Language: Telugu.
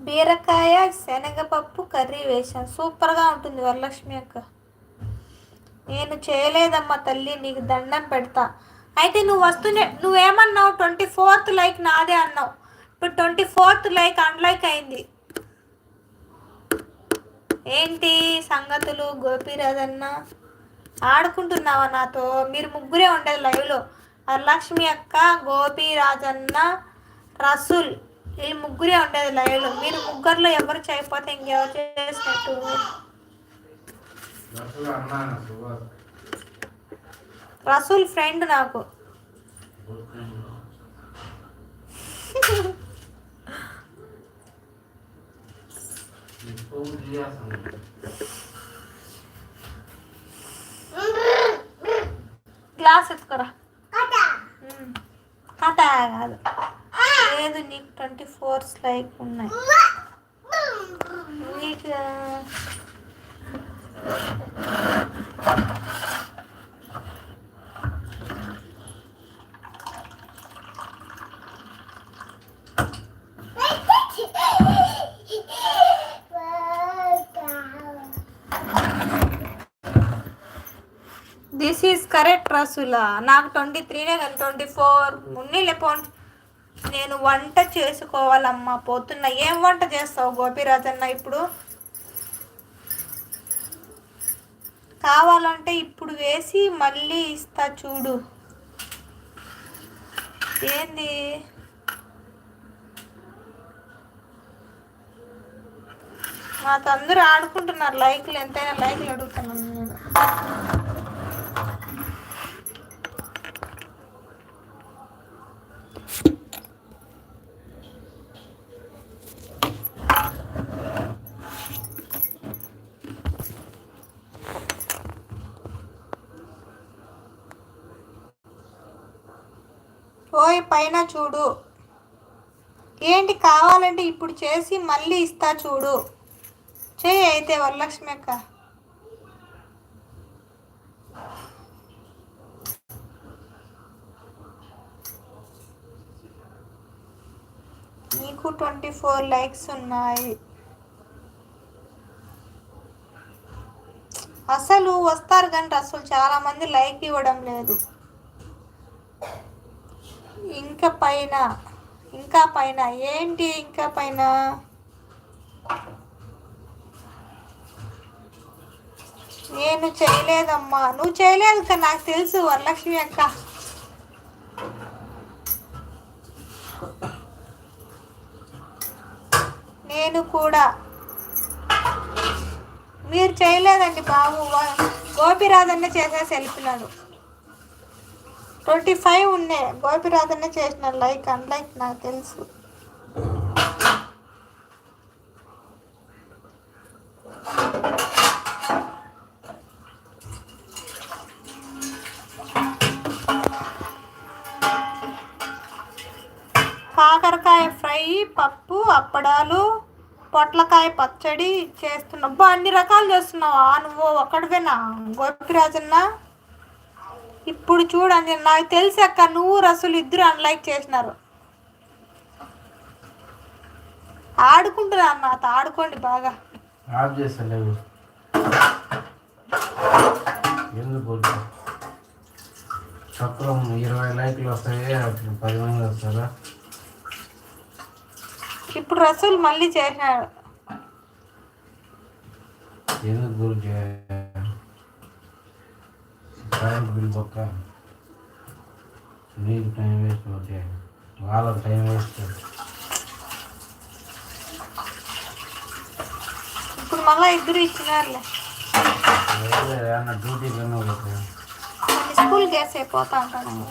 బీరకాయ శనగపప్పు కర్రీ వేసాను, సూపర్గా ఉంటుంది వరలక్ష్మి అక్క. నేను చేయలేదమ్మా తల్లి, నీకు దండం పెడతా. అయితే నువ్వేమన్నావు 24th లైక్ నాదే అన్నావు, ఇప్పుడు 24th లైక్ అన్లైక్ అయింది. ఏంటి సంగతులు గోపీరాజన్న? ఆడుకుంటున్నావా నాతో? మీరు ముగ్గురే ఉండేది లైవ్లో, వరలక్ష్మి అక్క, గోపీరాజన్న, రసూల్, వీళ్ళు ముగ్గురే ఉండేది లైవ్లో. మీరు ముగ్గురులో ఎవరు చేయకపోతే ఇంకెవరు చేసినట్టు? రసూల్ ఫ్రెండ్ నాకు. గ్లాస్ ఎత్తుకోరా. కథ కాదు లేదు, నీకు 24 లైక్ ఉన్నాయి. నీకు దిస్ ఈజ్ కరెక్ట్ రసూలా. నాకు 23 కానీ 24 ఉన్నీలే పోండి. నేను వంట చేసుకోవాలమ్మా పోతున్నా. ఏం వంట చేస్తావు గోపీరాజన్న ఇప్పుడు? కావాలంటే ఇప్పుడు వేసి మళ్ళీ ఇస్తా చూడు. ఏంది మాతో అందరూ ఆడుకుంటున్నారు. లైక్లు ఎంతైనా లైక్లు అడుగుతున్నాను నేను. ఓయ్ పైన చూడు. ఏంటి కావాలంటే ఇప్పుడు చేసి మళ్ళీ ఇస్తా చూడు. చేయి అయితే వరలక్ష్మి అక్క. నీకు 24 లైక్స్ ఉన్నాయి. అసలు వస్తారు కానీ అసలు చాలా మంది లైక్ ఇవ్వడం లేదు. ఇంకా పైన ఏంటి? ఇంకా పైన నేను చేయలేదమ్మా. నువ్వు చేయలేదు కదా నాకు తెలుసు వరలక్ష్మి అక్క. నేను కూడా. మీరు చేయలేదండి బాబు. గోపిరాజన్నే చేసేసి వెళ్ళిపోయినాడు. 25 ఉన్నాయి. గోపిరాజన్నే చేసిన లైక్ అన్లైక్ నాకు తెలుసు. కాకరకాయ ఫ్రై, పప్పు, అప్పడాలు, పొట్లకాయ పచ్చడి చేస్తున్నావు. అన్ని రకాలు చేస్తున్నావా నువ్వు ఒక్కడివేనా గోపిరాజన్న? ఇప్పుడు చూడండి, నాకు తెలిసి అక్క నువ్వు రసూలు ఇద్దరు అన్లైక్ చేసినారు. ఆడుకుంటున్నారు నాతో, ఆడుకోండి బాగా. చక్రం 20 లైక్లు వస్తాయి, 10 మంది వస్తారా? ఇప్పుడు రసూల్ మళ్ళీ చేసినాడు. ఎందుకు గురి కరెంట్ బిల్ పక్క నీకు టైం వేస్ట్ అవుతాయి, వాళ్ళకి టైం వేస్ట్. ఇప్పుడు మళ్ళీ ఇద్దరు ఇచ్చినారులే. డ్యూటీ కన్నా స్కూల్ గ్యాస్ అయిపోతా అంటాను.